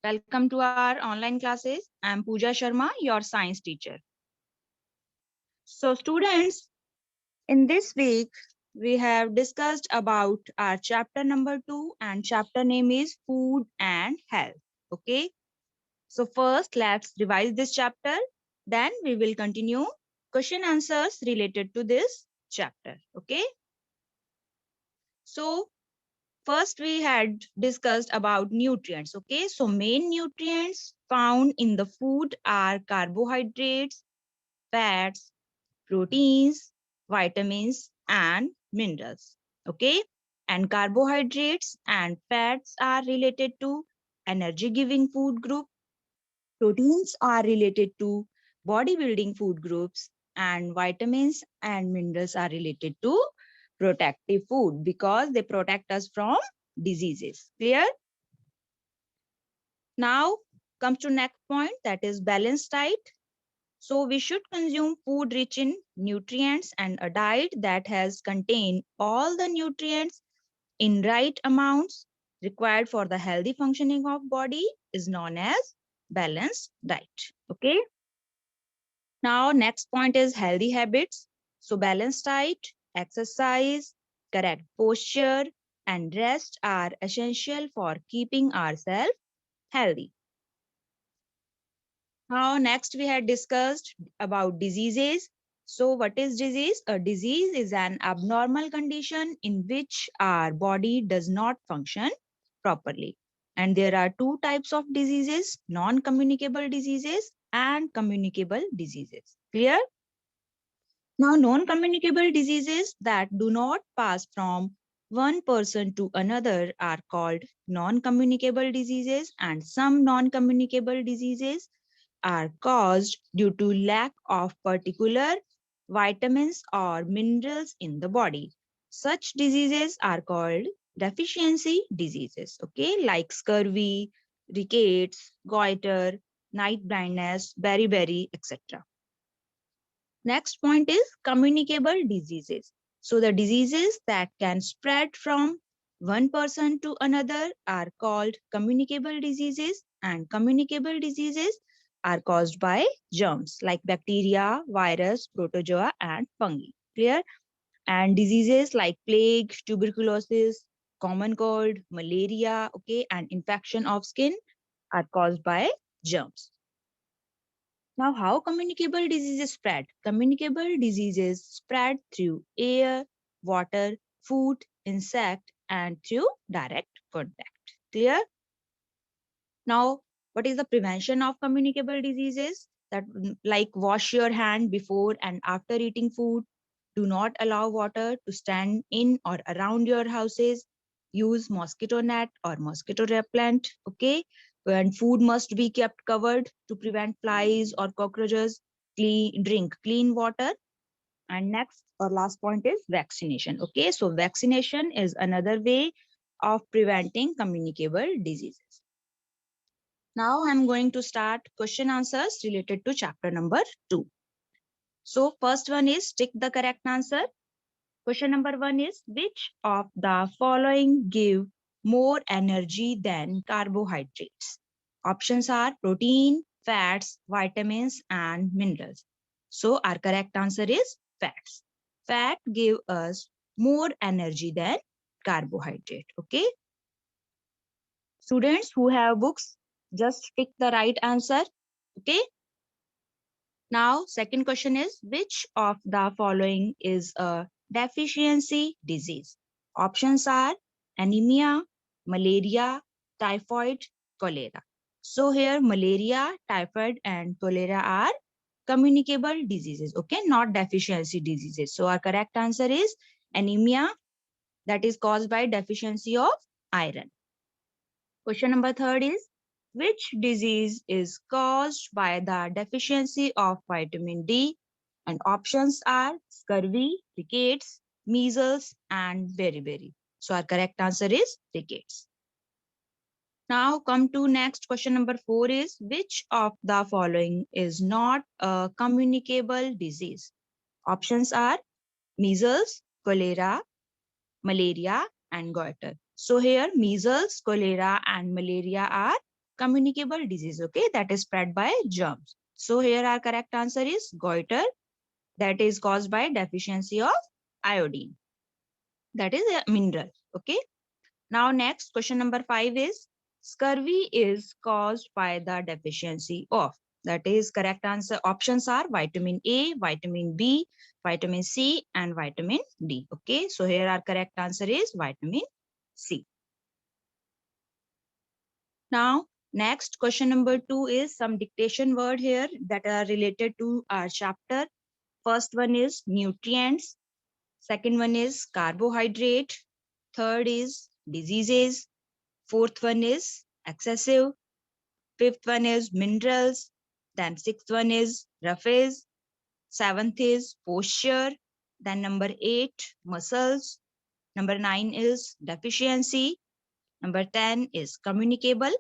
Welcome to our online classes. I am Pooja Sharma, your science teacher. So students, in this week, we have discussed about our chapter number 2 and chapter name is Food and Health. Okay. So first, let's revise this chapter. Then we will continue question answers related to this chapter. Okay. So first, we had discussed about nutrients. Okay, so main nutrients found in the food are carbohydrates, fats, proteins, vitamins, and minerals. Okay, and carbohydrates and fats are related to energy giving food group, proteins are related to bodybuilding food groups, and vitamins and minerals are related to protective food because they protect us from diseases. Clear? Now comes to next point, that is balanced diet. So we should consume food rich in nutrients, and a diet that has contained all the nutrients in right amounts required for the healthy functioning of body is known as balanced diet. Okay. Now next point is healthy habits. So balanced diet, exercise, correct posture, and rest are essential for keeping ourselves healthy. Now, next we had discussed about diseases. So, what is disease? A disease is an abnormal condition in which our body does not function properly. And there are two types of diseases, non-communicable diseases and communicable diseases. Clear? Now, non-communicable diseases that do not pass from one person to another are called non-communicable diseases, and some non-communicable diseases are caused due to lack of particular vitamins or minerals in the body. Such diseases are called deficiency diseases, okay, like scurvy, rickets, goiter, night blindness, beriberi, etc. Next point is communicable diseases. So the diseases that can spread from one person to another are called communicable diseases, and communicable diseases are caused by germs like bacteria, virus, protozoa, and fungi. Clear? And diseases like plague, tuberculosis, common cold, malaria, okay, and infection of skin are caused by germs. Now, how communicable diseases spread? Communicable diseases spread through air, water, food, insect, and through direct contact. Clear? Now, what is the prevention of communicable diseases? That like wash your hand before and after eating food. Do not allow water to stand in or around your houses. Use mosquito net or mosquito repellent. Okay. And food must be kept covered to prevent flies or cockroaches. Drink clean water. And next or last point is vaccination. Okay. So vaccination is another way of preventing communicable diseases. Now I'm going to start question answers related to chapter number 2. So first one is tick the correct answer. Question number 1 is which of the following give more energy than carbohydrates? Options are protein, fats, vitamins, and minerals. So our correct answer is fats. Fat give us more energy than carbohydrate. Okay. Students who have books, just pick the right answer. Okay. Now, second question is which of the following is a deficiency disease? Options are anemia, malaria, typhoid, cholera. So here malaria, typhoid, and cholera are communicable diseases. Okay, not deficiency diseases. So our correct answer is anemia, that is caused by deficiency of iron. Question number third is which disease is caused by the deficiency of vitamin D? And options are scurvy, rickets, measles, and beriberi. So our correct answer is rickets. Now come to next question number 4 is which of the following is not a communicable disease? Options are measles, cholera, malaria, and goiter. So here measles, cholera, and malaria are communicable disease, okay, that is spread by germs. So here our correct answer is goiter, that is caused by deficiency of iodine. That is a mineral, okay. Now next question number 5 is scurvy is caused by the deficiency of. That is correct answer. Options are vitamin A, vitamin B, vitamin C, and vitamin D. Okay, so here our correct answer is vitamin C. Now next question number 2 is some dictation word here that are related to our chapter. First one is nutrients. Second one is carbohydrate. Third is diseases. Fourth one is excessive. Fifth one is minerals. Then sixth one is roughage. Seventh is posture. Then number 8, muscles. Number 9 is deficiency. Number 10 is communicable.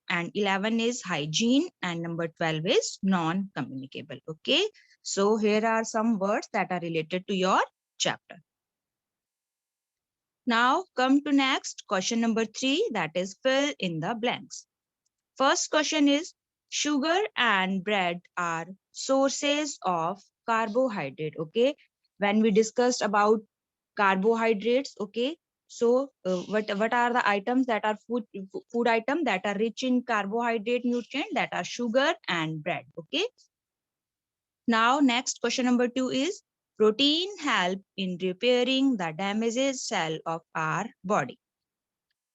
And 11 is hygiene. And number 12 is non-communicable. Okay. So here are some words that are related to your chapter. Now come to next question number 3, that is fill in the blanks. First question is sugar and bread are sources of carbohydrate. Okay. When we discussed about carbohydrates, okay. So what are the items that are food item that are rich in carbohydrate nutrient, that are sugar and bread. Okay. Now next question number 2 is protein help in repairing the damaged cell of our body.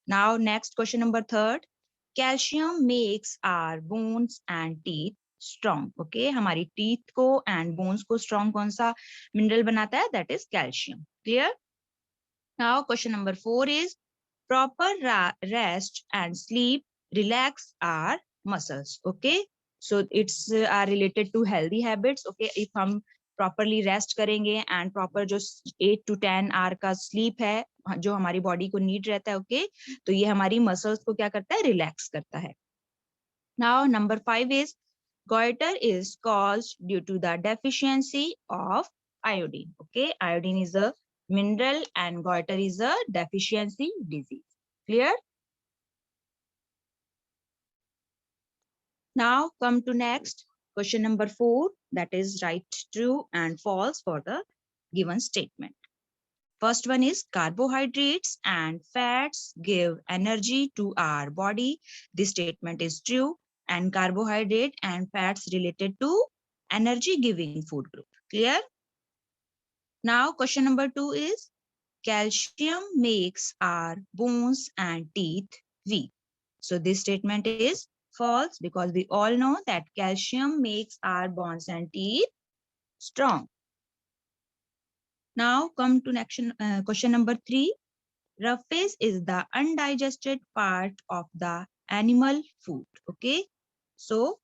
Now next question number 3, calcium makes our bones and teeth strong. Okay, हमारी teeth को and bones को strong कौन सा mineral बनाता है? That is calcium. Clear? Now question number 4 is proper rest and sleep relax our muscles. Okay, so it's are related to healthy habits. Okay, if हम properly rest करेंगे and proper जो 8 to 10 hour का sleep है जो हमारी body को need रहता है, okay, तो ये हमारी muscles को क्या करता है? Relax करता है. Now number 5 is goiter is caused due to the deficiency of iodine. Okay, iodine is a mineral and goiter is a deficiency disease. Clear? Now come to next question number 4, that is right, true and false for the given statement. First one is carbohydrates and fats give energy to our body. This statement is true, and carbohydrate and fats related to energy giving food group. Clear? Now question number 2 is calcium makes our bones and teeth weak. So this statement is false because we all know that calcium makes our bones and teeth strong. Now come to next, question number 3. Roughage is the undigested part of the animal food. Okay, so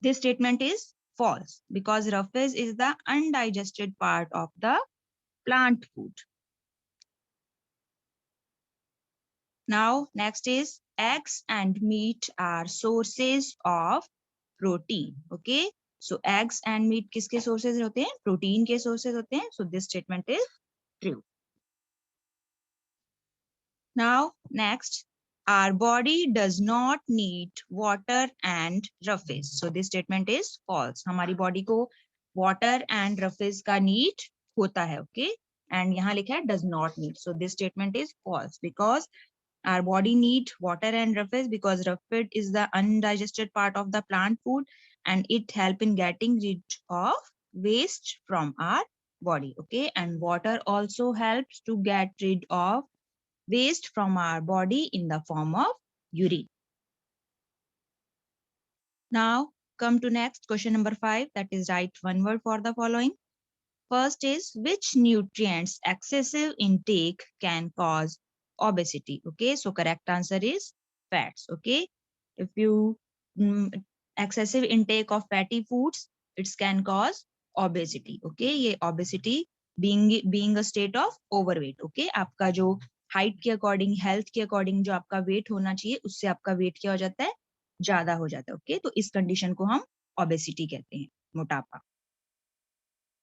this statement is false because roughage is the undigested part of the plant food. Now next is eggs and meat are sources of protein. Okay, so eggs and meat किसके sources होते हैं? Protein के sources होते हैं. So this statement is true. Now next, our body does not need water and roughage. So this statement is false. हमारी body को water and roughage का need होता है. Okay, and यहाँ लिखा है does not need. So this statement is false because our body need water and roughage because roughage is the undigested part of the plant food and it help in getting rid of waste from our body. Okay, and water also helps to get rid of waste from our body in the form of urine. Now come to next question number 5, that is write one word for the following. First is which nutrients excessive intake can cause obesity. Okay, so correct answer is fats. Okay, if you excessive intake of fatty foods, it can cause obesity. Okay, ये obesity being a state of overweight. Okay, आपका जो height के according health के according जो आपका wait होना चाहिए उससे आपका वेट क्या हो जाता है? ज्यादा हो जाता है. ओके, तो इस कंडीशन को हम ओबेसिटी कहते हैं, मोटापा.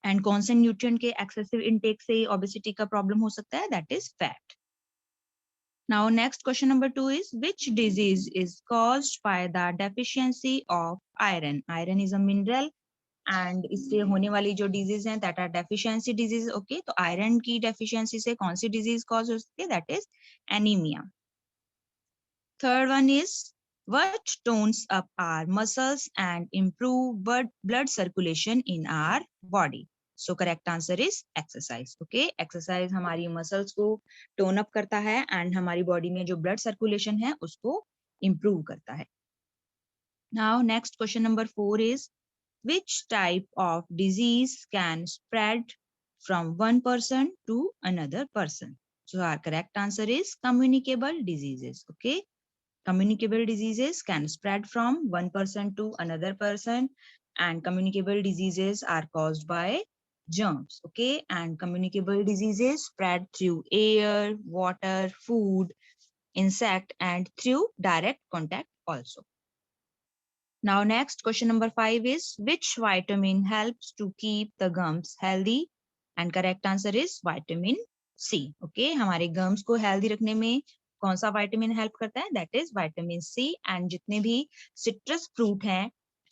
एंड कौन से न्यूट्रिएंट के एक्सेसिव इनटेक से ओबेसिटी का प्रॉब्लम हो सकता है? That is fat. Now, next question number 2 is which disease is caused by the deficiency of iron? Iron is a mineral and इससे होने वाली जो disease हैं that are deficiency disease. Okay, तो iron की deficiency से कौन सी disease cause हो सकती है? That is anemia. Third one is what tones up our muscles and improve blood circulation in our body? So correct answer is exercise. Okay, exercise हमारी muscles को tone up करता है and हमारी body में जो blood circulation है उसको improve करता है. Now next question number 4 is which type of disease can spread from one person to another person? So our correct answer is communicable diseases. Okay, communicable diseases can spread from one person to another person, and communicable diseases are caused by germs. Okay, and communicable diseases spread through air, water, food, insect, and through direct contact also. Now, next question number 5 is which vitamin helps to keep the gums healthy? And correct answer is vitamin C. Okay, हमारे gums को healthy रखने में कौन सा vitamin help करता है? That is vitamin C. And जितने भी citrus fruit हैं,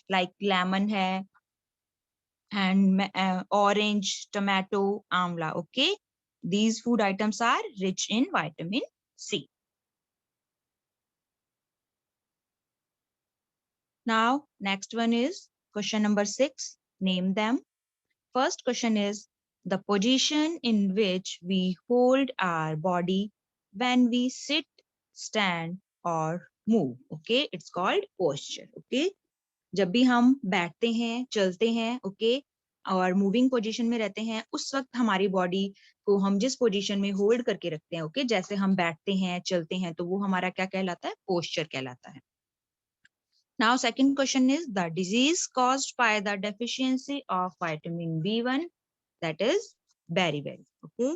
like lemon है, and orange, tomato, amla. Okay, these food items are rich in vitamin C. Now, next one is question number 6. Name them. First question is the position in which we hold our body when we sit, stand, or move. Okay, it's called posture. Okay, जब भी हम बैठते हैं, चलते हैं, okay, और moving position में रहते हैं, उस वक्त हमारी बॉडी को हम जिस पोजीशन में होल्ड करके रखते हैं, okay, जैसे हम बैठते हैं, चलते हैं, तो वो हमारा क्या कहलाता है? पोस्चर कहलाता है. Now, second question is the disease caused by the deficiency of vitamin B1, that is beriberi. Okay.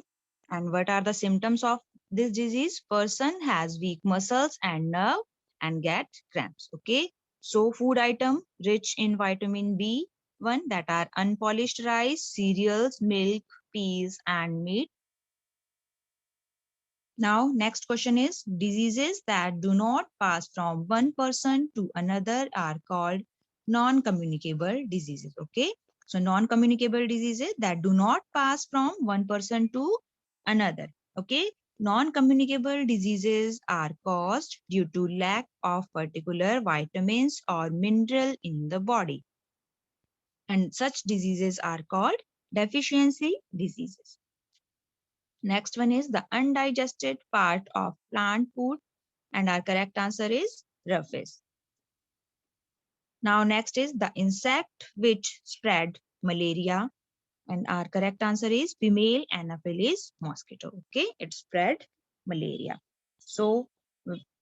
And what are the symptoms of this disease? Person has weak muscles and nerve and get cramps. Okay. So food item rich in vitamin B1 that are unpolished rice, cereals, milk, peas, and meat. Now, next question is diseases that do not pass from one person to another are called non-communicable diseases. Okay. So non-communicable diseases that do not pass from one person to another. Okay. Non-communicable diseases are caused due to lack of particular vitamins or mineral in the body. And such diseases are called deficiency diseases. Next one is the undigested part of plant food, and our correct answer is roughage. Now next is the insect which spread malaria, and our correct answer is female Anopheles mosquito. Okay, it spread malaria. So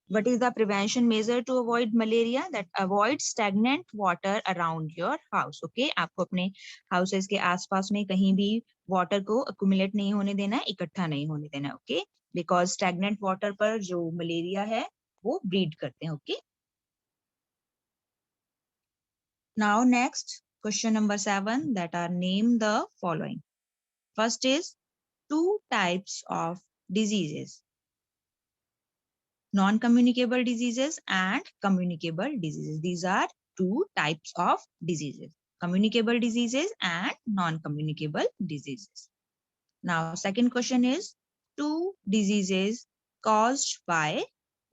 what is the prevention measure to avoid malaria? That avoid stagnant water around your house. Okay, आपको अपने houses के आसपास में कहीं भी water को accumulate नहीं होने देना है, इकट्ठा नहीं होने देना है. Okay, because stagnant water पर जो malaria है वो breed करते हैं. Okay. Now next question number 7 that are name the following. First is two types of diseases. Non-communicable diseases and communicable diseases. These are two types of diseases. Communicable diseases and non-communicable diseases. Now, second question is two diseases caused by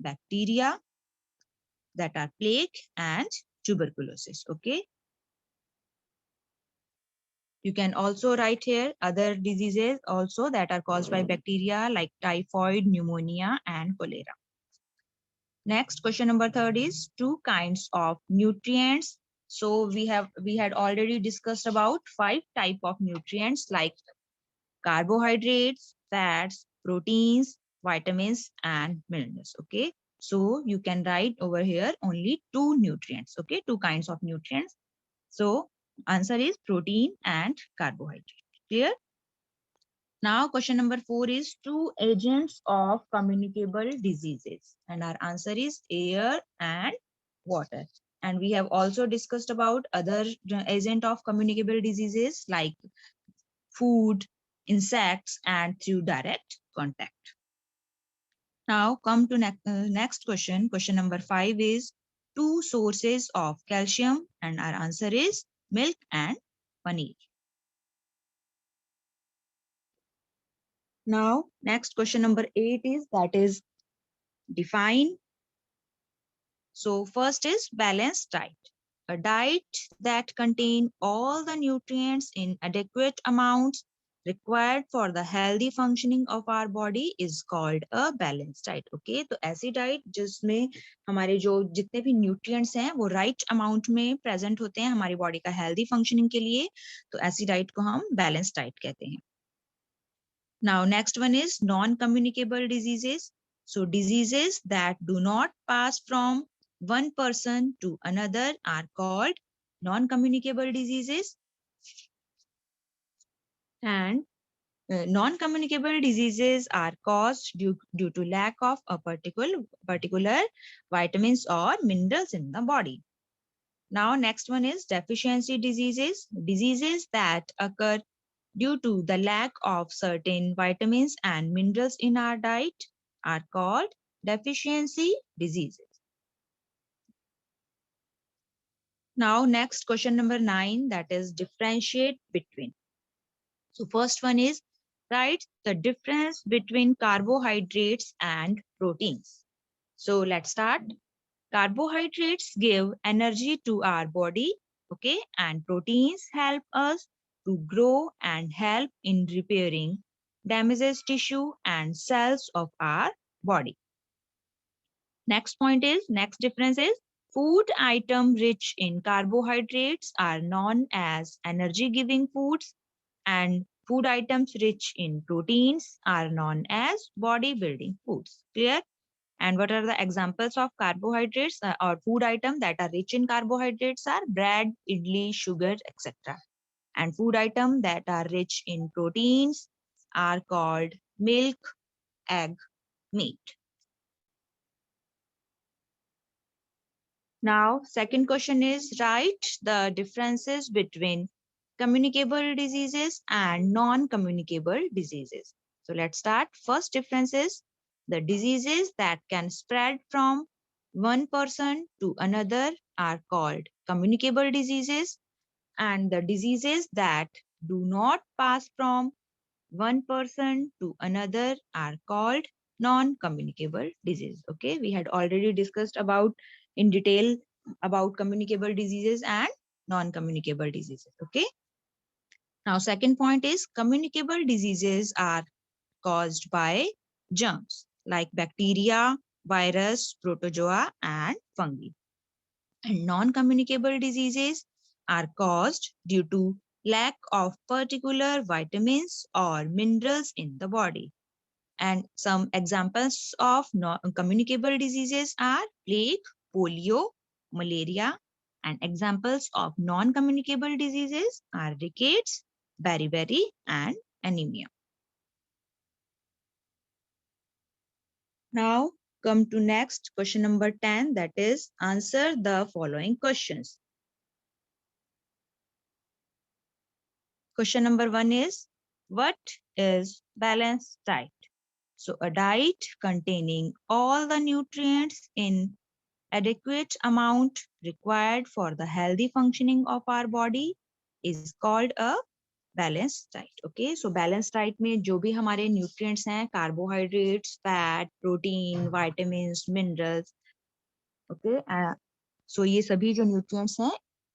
bacteria that are plague and tuberculosis. Okay. You can also write here other diseases also that are caused by bacteria like typhoid, pneumonia, and cholera. Next question number 3 is two kinds of nutrients. So we had already discussed about 5 type of nutrients like carbohydrates, fats, proteins, vitamins, and minerals. Okay. So you can write over here only two nutrients. Okay. Two kinds of nutrients. So answer is protein and carbohydrate. Clear? Now, question number 4 is two agents of communicable diseases. And our answer is air and water. And we have also discussed about other agent of communicable diseases like food, insects, and through direct contact. Now come to next question. Question number 5 is two sources of calcium, and our answer is milk and paneer. Now next question number 8 is that is define. So first is balanced diet. A diet that contain all the nutrients in adequate amounts required for the healthy functioning of our body is called a balanced diet. Okay, तो ऐसी diet जिसमें हमारे जो जितने भी nutrients हैं वो right amount में प्रेजेंट होते हैं हमारी बॉडी का हेल्दी फंक्शनिंग के लिए, तो ऐसी डाइट को हम बैलेंस डाइट कहते हैं. Now, next one is non-communicable diseases. So, diseases that do not pass from one person to another are called non-communicable diseases. And non-communicable diseases are caused due to lack of a particular vitamins or minerals in the body. Now, next one is deficiency diseases. Diseases that occur due to the lack of certain vitamins and minerals in our diet are called deficiency diseases. Now, next question number 9, that is differentiate between. So first one is write the difference between carbohydrates and proteins. So let's start. Carbohydrates give energy to our body, okay, and proteins help us to grow and help in repairing damages tissue and cells of our body. Next difference is food item rich in carbohydrates are known as energy giving foods, and food items rich in proteins are known as body building foods. Clear? And what are the examples of carbohydrates or food items that are rich in carbohydrates are bread, idli, sugar, etc. And food items that are rich in proteins are called milk, egg, meat. Now, second question is write the differences between communicable diseases and non-communicable diseases. So let's start. First difference is the diseases that can spread from one person to another are called communicable diseases, and the diseases that do not pass from one person to another are called non-communicable disease. Okay, we had already discussed about in detail about communicable diseases and non-communicable diseases. Okay, now second point is communicable diseases are caused by germs like bacteria, virus, protozoa, and fungi. And non-communicable diseases are caused due to lack of particular vitamins or minerals in the body. And some examples of non-communicable diseases are plague, polio, malaria, and examples of non-communicable diseases are rickets, beriberi, and anemia. Now come to next question number 10, that is answer the following questions. Question number 1 is what is balanced diet? So a diet containing all the nutrients in adequate amount required for the healthy functioning of our body is called a balanced diet. Okay, so balanced diet में जो भी हमारे nutrients हैं, carbohydrates, fat, protein, vitamins, minerals, okay, so ये सभी जो nutrients हैं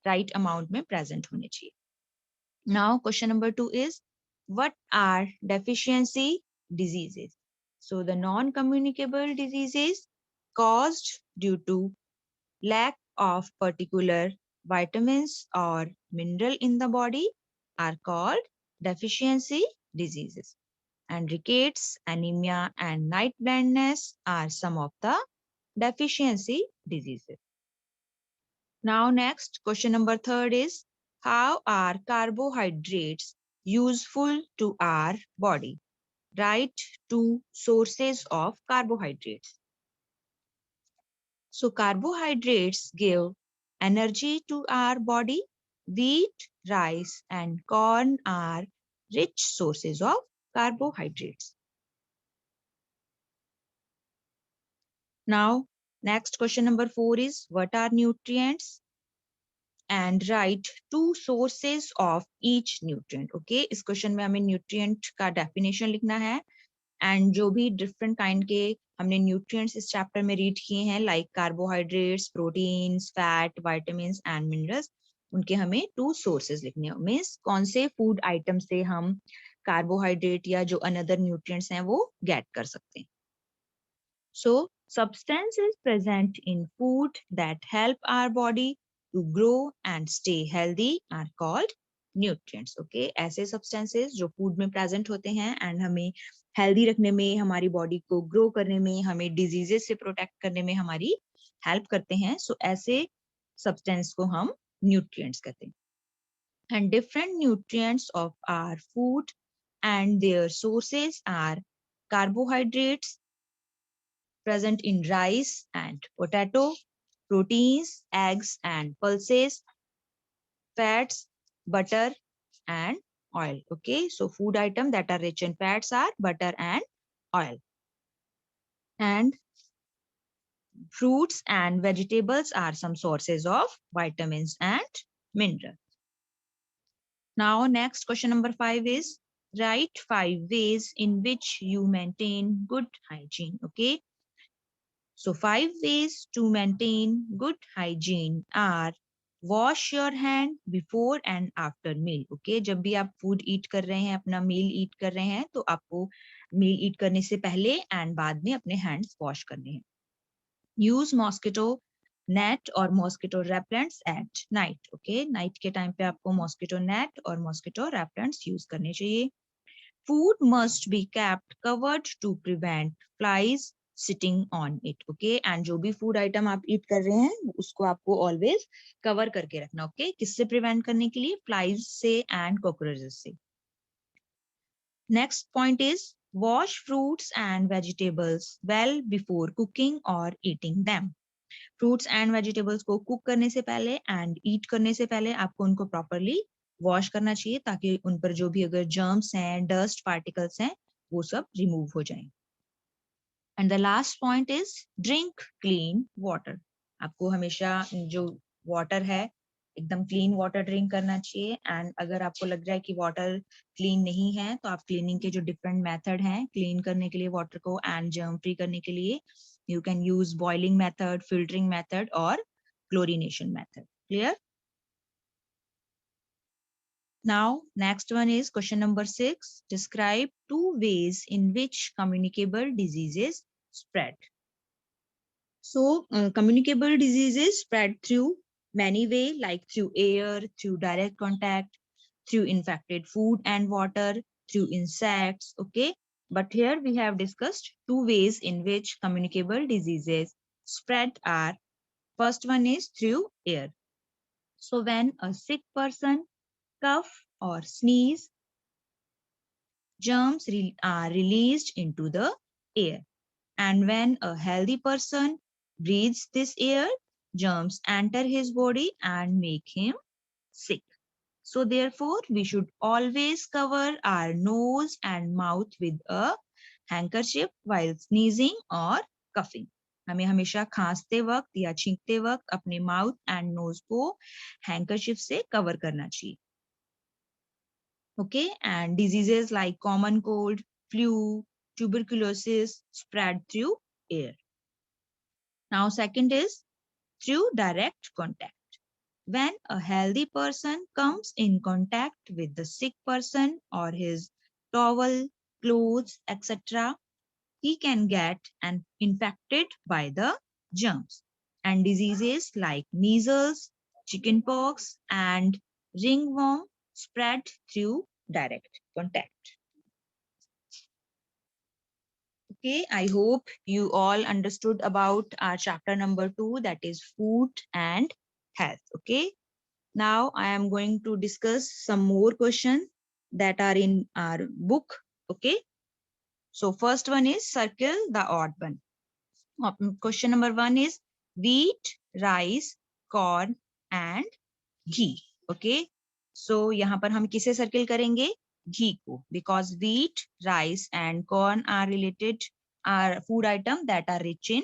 right amount में present होने चाहिए. Now question number 2 is what are deficiency diseases? So the non-communicable diseases caused due to lack of particular vitamins or mineral in the body are called deficiency diseases. And rickets, anemia, and night blindness are some of the deficiency diseases. Now next, question number 3 is how are carbohydrates useful to our body? Write two sources of carbohydrates. So carbohydrates give energy to our body. Wheat, rice, and corn are rich sources of carbohydrates. Now, next question number 4 is what are nutrients? And write two sources of each nutrient. Okay, इस question में हमें nutrient का definition लिखना है and जो भी different kind के हमने न्यूट्रिएंट्स इस चैप्टर में रीड किए हैं like carbohydrates, proteins, fat, vitamins and minerals, उनके हमें टू सोर्सेज लिखने हैं। मीन्स कौन से फूड आइटम से हम कार्बोहाइड्रेट या जो अनदर न्यूट्रिएंट्स हैं वो गेट कर सकते हैं। So, substances present in food that help our body to grow and stay healthy are called nutrients. Okay, ऐसे substances जो food में present होते हैं and हमें healthy रखने में, हमारी body को grow करने में, हमें diseases से protect करने में हमारी help करते हैं. So, ऐसे substance को हम nutrients कहते हैं. And different nutrients of our food and their sources are carbohydrates, present in rice and potato, proteins, eggs and pulses, fats, butter and oil. Okay, so food items that are rich in fats are butter and oil. And fruits and vegetables are some sources of vitamins and minerals. Now, next question number 5 is write 5 ways in which you maintain good hygiene. Okay, so 5 ways to maintain good hygiene are wash your hand before and after meal. Okay, जब भी आप food eat कर रहे हैं, अपना meal eat कर रहे हैं, तो आपको meal eat करने से पहले and बाद में अपने hands wash करने हैं. Use mosquito net और mosquito repellents at night. Okay, night के time पे आपको mosquito net और mosquito repellents use करने चाहिए. Food must be kept covered to prevent flies sitting on it. Okay, and जो भी food item आप eat कर रहे हैं उसको आपको always cover करके रखना. Okay, किससे prevent करने के लिए? Flies से and cockroaches से. Next point is wash fruits and vegetables well before cooking or eating them. Fruits and vegetables को cook करने से पहले and eat करने से पहले आपको उनको properly वॉश करना चाहिए ताकि उन पर जो भी अगर जर्म्स हैं, डस्ट पार्टिकल्स हैं, वो सब रिमूव हो जाएं. And the last point is drink clean water. आपको हमेशा जो वाटर है एकदम क्लीन वाटर ड्रिंक करना चाहिए. एंड अगर आपको लग रहा है कि वाटर क्लीन नहीं है तो आप क्लीनिंग के जो डिफरेंट मेथड हैं क्लीन करने के लिए वाटर को एंड जर्म फ्री करने के लिए you can use boiling method, filtering method और chlorination method. Clear? Now, next one is question number 6. Describe 2 ways in which communicable diseases spread. So, communicable diseases spread through many ways, like through air, through direct contact, through infected food and water, through insects, okay? But here we have discussed 2 ways in which communicable diseases spread are, first one is through air. So, when a sick person cough or sneeze, germs are released into the air. And when a healthy person breathes this air, germs enter his body and make him sick. So therefore, we should always cover our nose and mouth with a handkerchief while sneezing or coughing. हमें हमेशा खांसते वक्त या छींकते वक्त अपने mouth and knows को हैंकरशिप से कवर करना चाहिए. Okay, and diseases like common cold, flu, tuberculosis spread through air. Now, second is through direct contact. When a healthy person comes in contact with the sick person or his towel, clothes, etc., he can get infected by the germs. And diseases like measles, chickenpox, and ringworm spread through direct contact. Okay, I hope you all understood about our chapter number 2, that is food and health. Okay, now I am going to discuss some more questions that are in our book. Okay, so first one is circle the odd one. Question number 1 is wheat, rice, corn and ghee. Okay, so यहाँ पर हम किसे circle करेंगे? Ghee को, because wheat, rice and corn are related, are food item that are rich in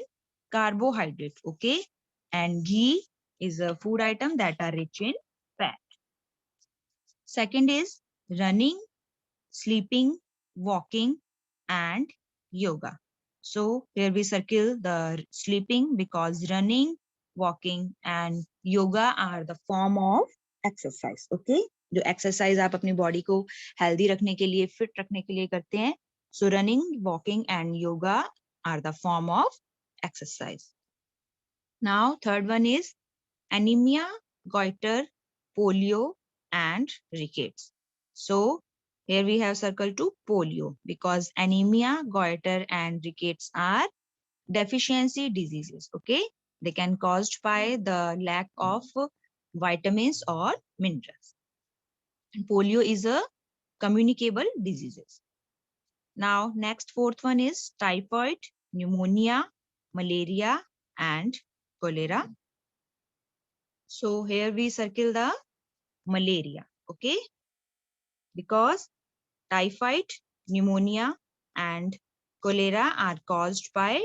carbohydrate, okay? And ghee is a food item that are rich in fat. Second is running, sleeping, walking, and yoga. So here we circle the sleeping because running, walking, and yoga are the form of exercise. Okay, जो exercise आप अपनी body को healthy रखने के लिए, fit रखने के लिए करते हैं. So running, walking, and yoga are the form of exercise. Now third one is anemia, goiter, polio, and rickets. So here we have circle to polio because anemia, goiter, and rickets are deficiency diseases. Okay, they can caused by the lack of vitamins or minerals. And polio is a communicable diseases. Now next fourth one is typhoid, pneumonia, malaria, and cholera. So here we circle the malaria, okay? Because typhoid, pneumonia, and cholera are caused by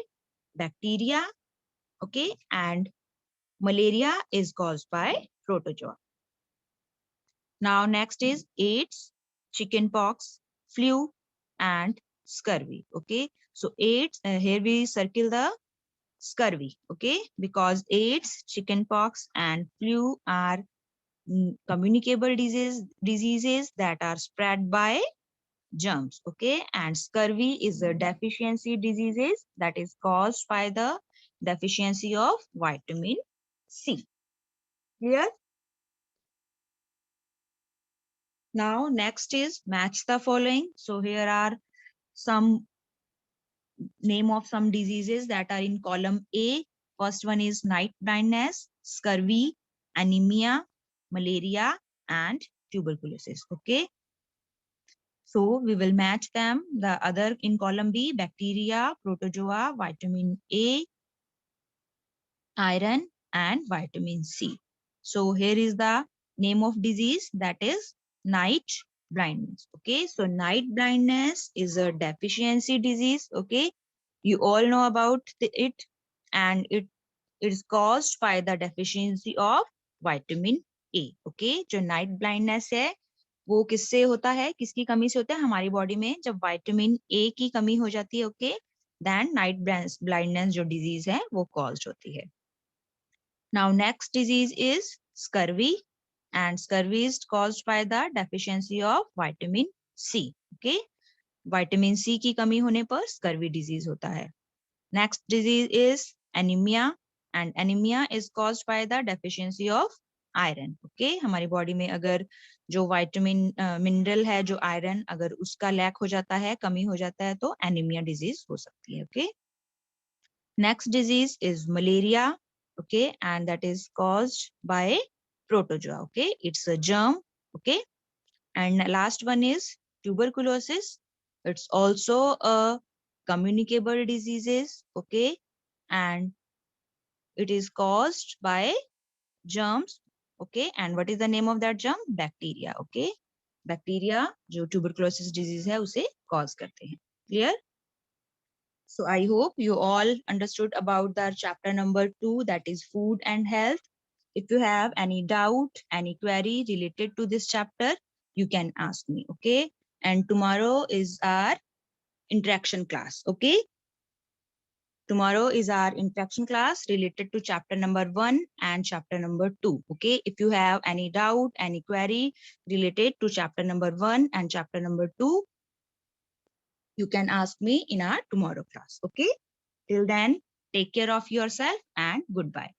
bacteria, okay? And malaria is caused by protozoa. Now next is AIDS, chickenpox, flu, and scurvy, okay? So AIDS, here we circle the scurvy, okay? Because AIDS, chickenpox, and flu are communicable diseases that are spread by germs, okay? And scurvy is a deficiency diseases that is caused by the deficiency of vitamin C. Clear? Now next is match the following. So here are some name of some diseases that are in column A. First one is night blindness, scurvy, anemia, malaria, and tuberculosis, okay? So we will match them. The other in column B, bacteria, protozoa, vitamin A, iron, and vitamin C. So here is the name of disease, that is night blindness. Okay, so night blindness is a deficiency disease. Okay, you all know about it, and it is caused by the deficiency of vitamin A. Okay, जो night blindness है वो किससे होता है, किसकी कमी से होता है, हमारी बॉडी में जब विटामिन ए की कमी हो जाती है, ओके, देन नाइट ब्लाइंडनेस जो डिजीज है वो कॉज होती है. Now next disease is scurvy, and scurvy is caused by the deficiency of vitamin C. Okay, vitamin C की कमी होने पर स्कर्वी डिजीज होता है. Next disease is anaemia, and anaemia is caused by the deficiency of iron. Okay, हमारी body में अगर जो विटामिन मिनरल है, जो आयरन, अगर उसका लैक हो जाता है, कमी हो जाता है, तो एनीमिया डिजीज हो सकती है. Okay, next disease is malaria. Okay, and that is caused bye protozoa. Okay, it's a germ. Okay, and last one is tuberculosis. It's also a communicable diseases. Okay, and it is caused by germs. Okay, and what is the name of that germ? Bacteria. Okay, bacteria जो tuberculosis disease है उसे cause करते हैं. Clear? So I hope you all understood about the chapter number 2, that is food and health. If you have any doubt, any query related to this chapter, you can ask me. Okay, and tomorrow is our interaction class. Okay, tomorrow is our interaction class related to chapter number 1 and chapter number 2. Okay, if you have any doubt, any query related to chapter number 1 and chapter number 2, you can ask me in our tomorrow class. Okay, till then, take care of yourself and goodbye.